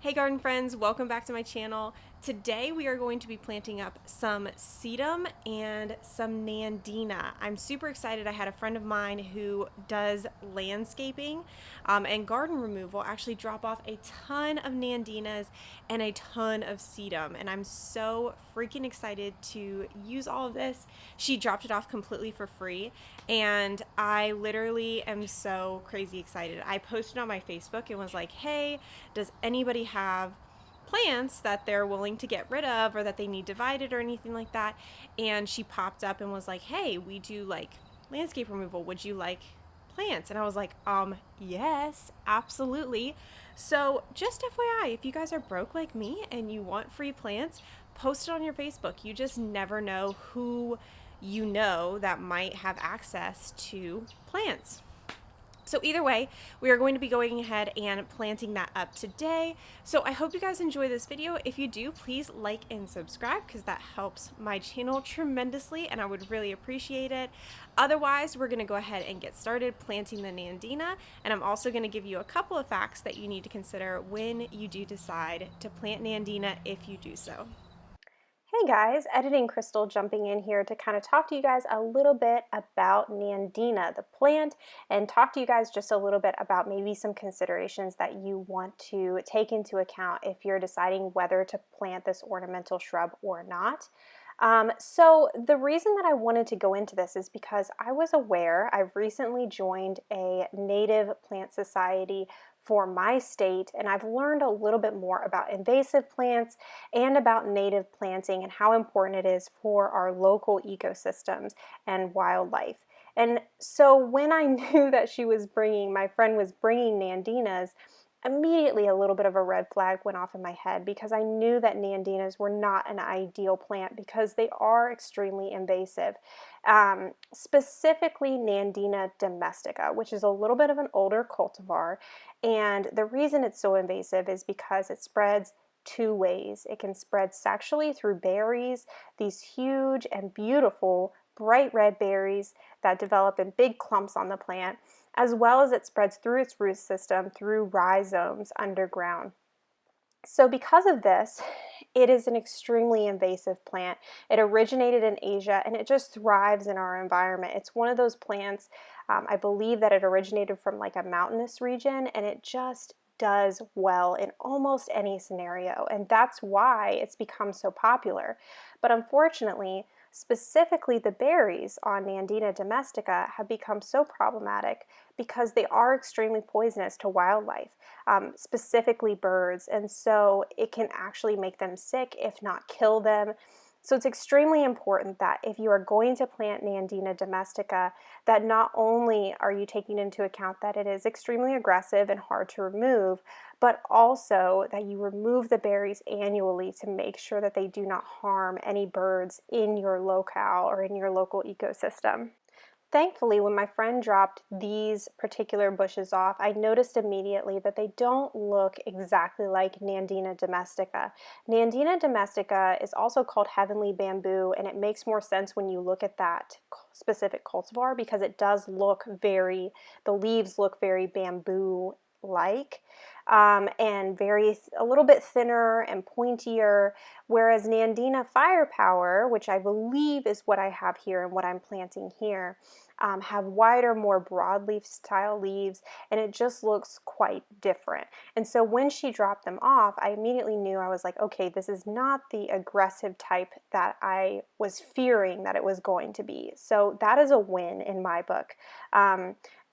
Hey garden friends, welcome back to my channel. Today we are going to be planting up some sedum and some Nandina. I'm super excited. I had a friend of mine who does landscaping and garden removal actually drop off a ton of Nandinas and a ton of sedum, and I'm so freaking excited to use all of this. She dropped it off completely for free, and I literally am so crazy excited. I posted on my Facebook and was like, hey, does anybody have plants that they're willing to get rid of or that they need divided or anything like that? And she popped up and was like, hey, we do like landscape removal, would you like plants? And I was like, yes, absolutely. So just FYI, if you guys are broke like me and you want free plants, post it on your Facebook. You just never know who you know that might have access to plants. So either way, we are going to be going ahead and planting that up today. So I hope you guys enjoy this video. If you do, please like and subscribe because that helps my channel tremendously and I would really appreciate it. Otherwise, we're going to go ahead and get started planting the Nandina, and I'm also going to give you a couple of facts that you need to consider when you do decide to plant Nandina if you do so. Hey guys, Editing Crystal jumping in here to kind of talk to you guys a little bit about Nandina, the plant, and talk to you guys just a little bit about maybe some considerations that you want to take into account if you're deciding whether to plant this ornamental shrub or not. So the reason that I wanted to go into this is because I was aware I've recently joined a native plant society for my state, and I've learned a little bit more about invasive plants and about native planting and how important it is for our local ecosystems and wildlife. And so when I knew that my friend was bringing Nandinas, immediately a little bit of a red flag went off in my head because I knew that Nandinas were not an ideal plant because they are extremely invasive. Specifically Nandina domestica, which is a little bit of an older cultivar, and the reason it's so invasive is because it spreads two ways. It can spread sexually through berries, these huge and beautiful bright red berries that develop in big clumps on the plant, as well as it spreads through its root system through rhizomes underground. So because of this, it is an extremely invasive plant. It originated in Asia and it just thrives in our environment. It's one of those plants, I believe that it originated from like a mountainous region, and it just does well in almost any scenario, and that's why it's become so popular. But unfortunately, specifically the berries on Nandina domestica have become so problematic because they are extremely poisonous to wildlife, specifically birds, and so it can actually make them sick, if not kill them. So it's extremely important that if you are going to plant Nandina domestica, that not only are you taking into account that it is extremely aggressive and hard to remove, but also that you remove the berries annually to make sure that they do not harm any birds in your locale or in your local ecosystem. Thankfully, when my friend dropped these particular bushes off, I noticed immediately that they don't look exactly like Nandina domestica. Nandina domestica is also called heavenly bamboo, and it makes more sense when you look at that specific cultivar because it does look the leaves look very bamboo-like. And a little bit thinner and pointier, whereas Nandina firepower, which I believe is what I have here and what I'm planting here, have wider, more broadleaf style leaves, and it just looks quite different. And so when she dropped them off, I immediately knew, I was like, okay, this is not the aggressive type that I was fearing that it was going to be. So that is a win in my book.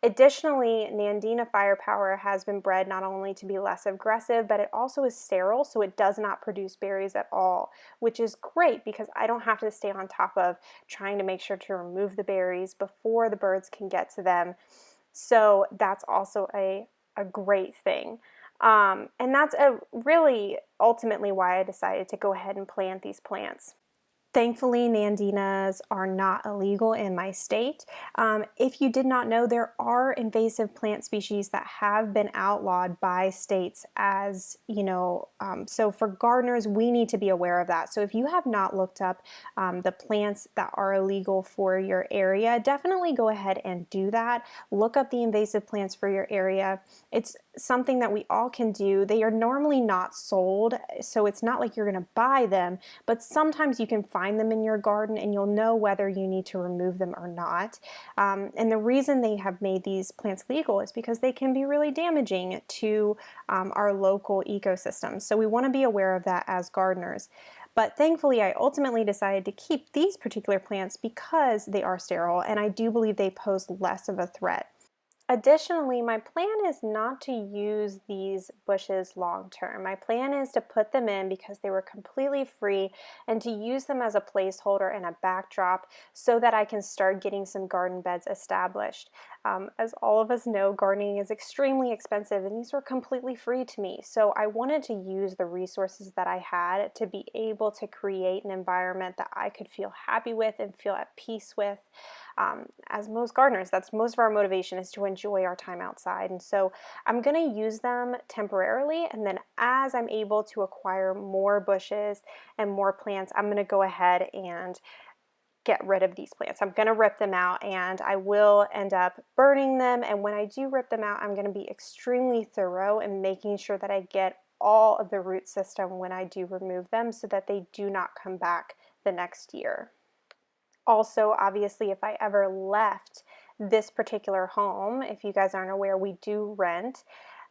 Additionally, Nandina firepower has been bred not only to be less aggressive, but it also is sterile, so it does not produce berries at all, which is great because I don't have to stay on top of trying to make sure to remove the berries before the birds can get to them. So that's also a great thing. And that's really ultimately why I decided to go ahead and plant these plants. Thankfully, Nandinas are not illegal in my state. If you did not know, there are invasive plant species that have been outlawed by states as, so for gardeners, we need to be aware of that. So if you have not looked up the plants that are illegal for your area, definitely go ahead and do that. Look up the invasive plants for your area. It's something that we all can do. They are normally not sold, so it's not like you're going to buy them, but sometimes you can find them in your garden and you'll know whether you need to remove them or not. And the reason they have made these plants legal is because they can be really damaging to our local ecosystem. So we want to be aware of that as gardeners. But thankfully, I ultimately decided to keep these particular plants because they are sterile, and I do believe they pose less of a threat. Additionally, my plan is not to use these bushes long term. My plan is to put them in because they were completely free and to use them as a placeholder and a backdrop so that I can start getting some garden beds established. As all of us know, gardening is extremely expensive and these were completely free to me. So I wanted to use the resources that I had to be able to create an environment that I could feel happy with and feel at peace with. As most gardeners, that's most of our motivation, is to enjoy our time outside. And so I'm going to use them temporarily, and then as I'm able to acquire more bushes and more plants, I'm going to go ahead and get rid of these plants. I'm going to rip them out, and I will end up burning them. And when I do rip them out, I'm going to be extremely thorough in making sure that I get all of the root system when I do remove them so that they do not come back the next year. Also, obviously, if I ever left this particular home, if you guys aren't aware, we do rent.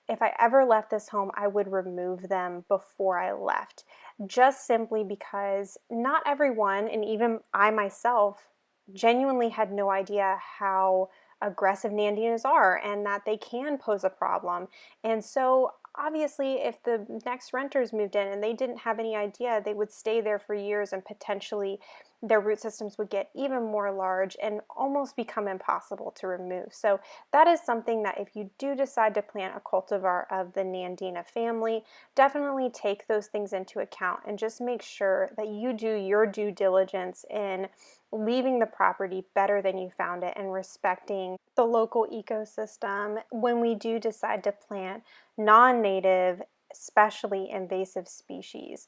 If I ever left this home, I would remove them before I left, just simply because not everyone, and even I myself, genuinely had no idea how aggressive Nandinas are and that they can pose a problem. And so obviously, if the next renters moved in and they didn't have any idea, they would stay there for years and potentially their root systems would get even more large and almost become impossible to remove. So that is something that if you do decide to plant a cultivar of the Nandina family, definitely take those things into account and just make sure that you do your due diligence in leaving the property better than you found it and respecting the local ecosystem when we do decide to plant non-native, especially invasive species.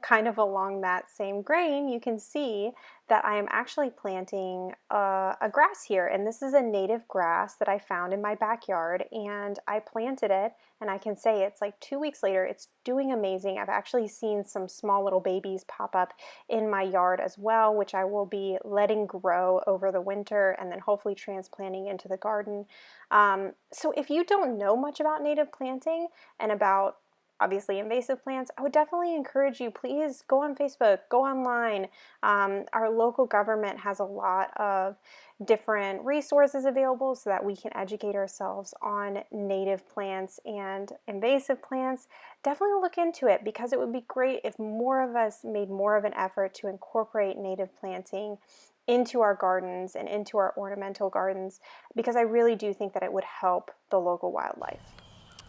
Kind of along that same grain, you can see that I am actually planting a grass here, and this is a native grass that I found in my backyard, and I planted it, and I can say it's like 2 weeks later, it's doing amazing. I've actually seen some small little babies pop up in my yard as well, which I will be letting grow over the winter and then hopefully transplanting into the garden. So if you don't know much about native planting and about obviously invasive plants, I would definitely encourage you, please go on Facebook, go online. Our local government has a lot of different resources available so that we can educate ourselves on native plants and invasive plants. Definitely look into it because it would be great if more of us made more of an effort to incorporate native planting into our gardens and into our ornamental gardens, because I really do think that it would help the local wildlife.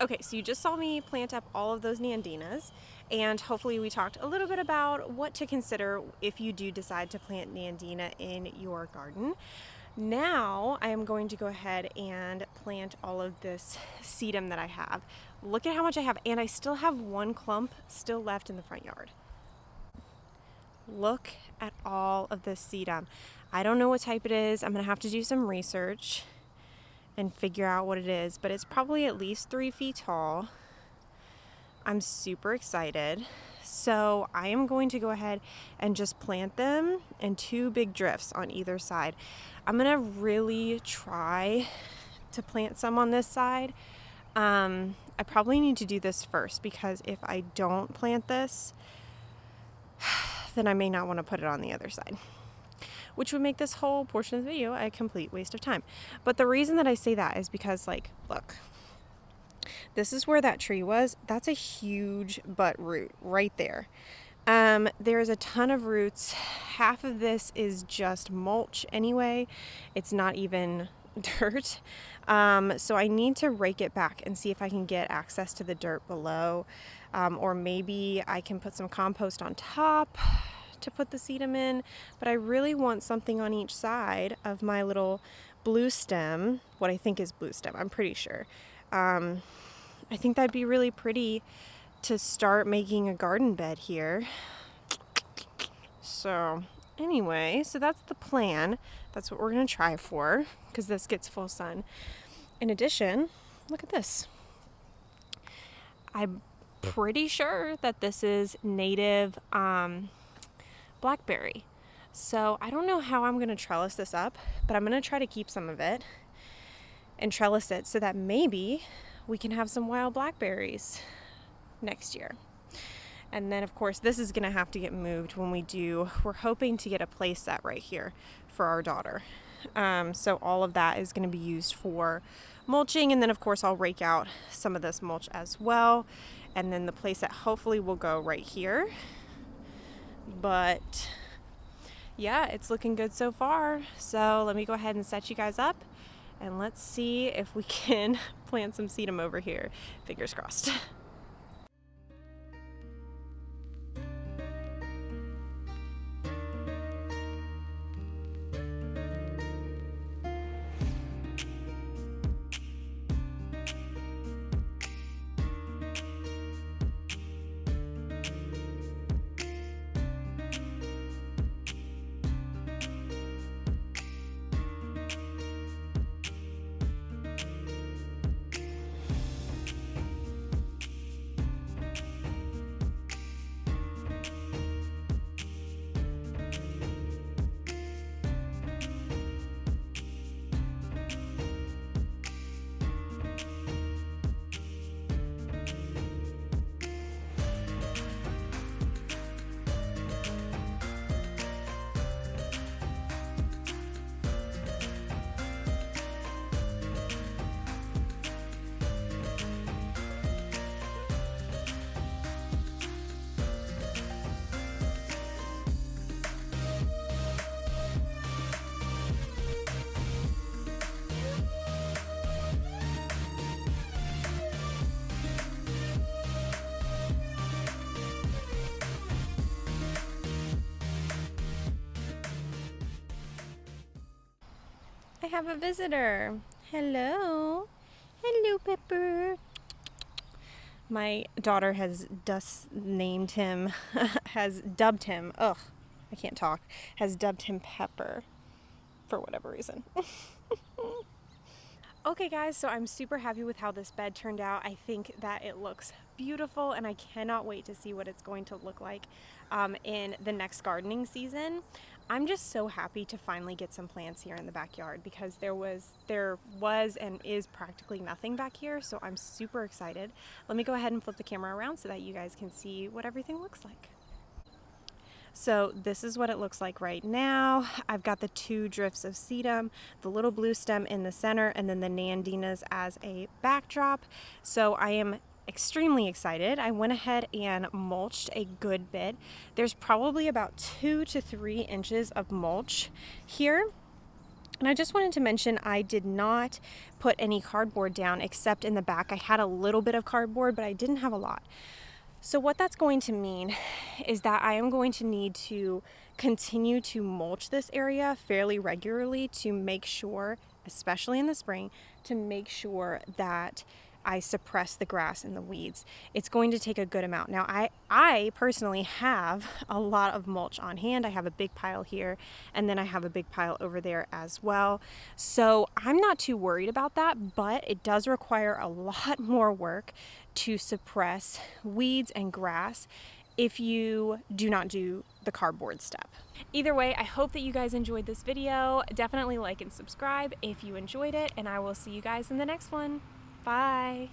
Okay, so you just saw me plant up all of those Nandinas, and hopefully we talked a little bit about what to consider if you do decide to plant Nandina in your garden. Now I am going to go ahead and plant all of this sedum that I have. Look at how much I have, and I still have one clump still left in the front yard. Look at all of this sedum. I don't know what type it is. I'm going to have to do some research and figure out what it is, but it's probably at least 3 feet tall. I'm super excited. So I am going to go ahead and just plant them in 2 big drifts on either side. I'm going to really try to plant some on this side. I probably need to do this first because if I don't plant this, then I may not want to put it on the other side, which would make this whole portion of the video a complete waste of time. But the reason that I say that is because, like, look, this is where that tree was. That's a huge butt root right there. There's a ton of roots. Half of this is just mulch anyway. It's not even dirt. So I need to rake it back and see if I can get access to the dirt below. Or maybe I can put some compost on top to put the sedum in, but I really want something on each side of my little blue stem, what I think is blue stem, I'm pretty sure. I think that'd be really pretty to start making a garden bed here. So anyway, so that's the plan. That's what we're gonna try for, because this gets full sun. In addition, look at this. I'm pretty sure that this is native blackberry. So I don't know how I'm going to trellis this up, but I'm going to try to keep some of it and trellis it so that maybe we can have some wild blackberries next year. And then of course this is going to have to get moved when we do. We're hoping to get a play set right here for our daughter. So all of that is going to be used for mulching, and then of course I'll rake out some of this mulch as well, and then the play set hopefully will go right here. But yeah, it's looking good so far. So let me go ahead and set you guys up, and let's see if we can plant some sedum over here. Fingers crossed. I have a visitor. Hello. Hello, Pepper. My daughter has named him, has dubbed him, I can't talk, has dubbed him Pepper for whatever reason. Okay guys, so I'm super happy with how this bed turned out. I think that it looks beautiful, and I cannot wait to see what it's going to look like in the next gardening season. I'm just so happy to finally get some plants here in the backyard, because there was and is practically nothing back here, so I'm super excited. Let me go ahead and flip the camera around so that you guys can see what everything looks like. So this is what it looks like right now. I've got the 2 drifts of sedum, the little blue stem in the center, and then the Nandinas as a backdrop. So I am extremely excited. I went ahead and mulched a good bit. There's probably about 2 to 3 inches of mulch here. And I just wanted to mention I did not put any cardboard down except in the back. I had a little bit of cardboard, but I didn't have a lot. So what that's going to mean is that I am going to need to continue to mulch this area fairly regularly to make sure, especially in the spring, to make sure that I suppress the grass and the weeds. It's going to take a good amount. Now, I personally have a lot of mulch on hand. I have a big pile here, and then I have a big pile over there as well. So I'm not too worried about that, but it does require a lot more work to suppress weeds and grass if you do not do the cardboard step. Either way, I hope that you guys enjoyed this video. Definitely like and subscribe if you enjoyed it, and I will see you guys in the next one. Bye.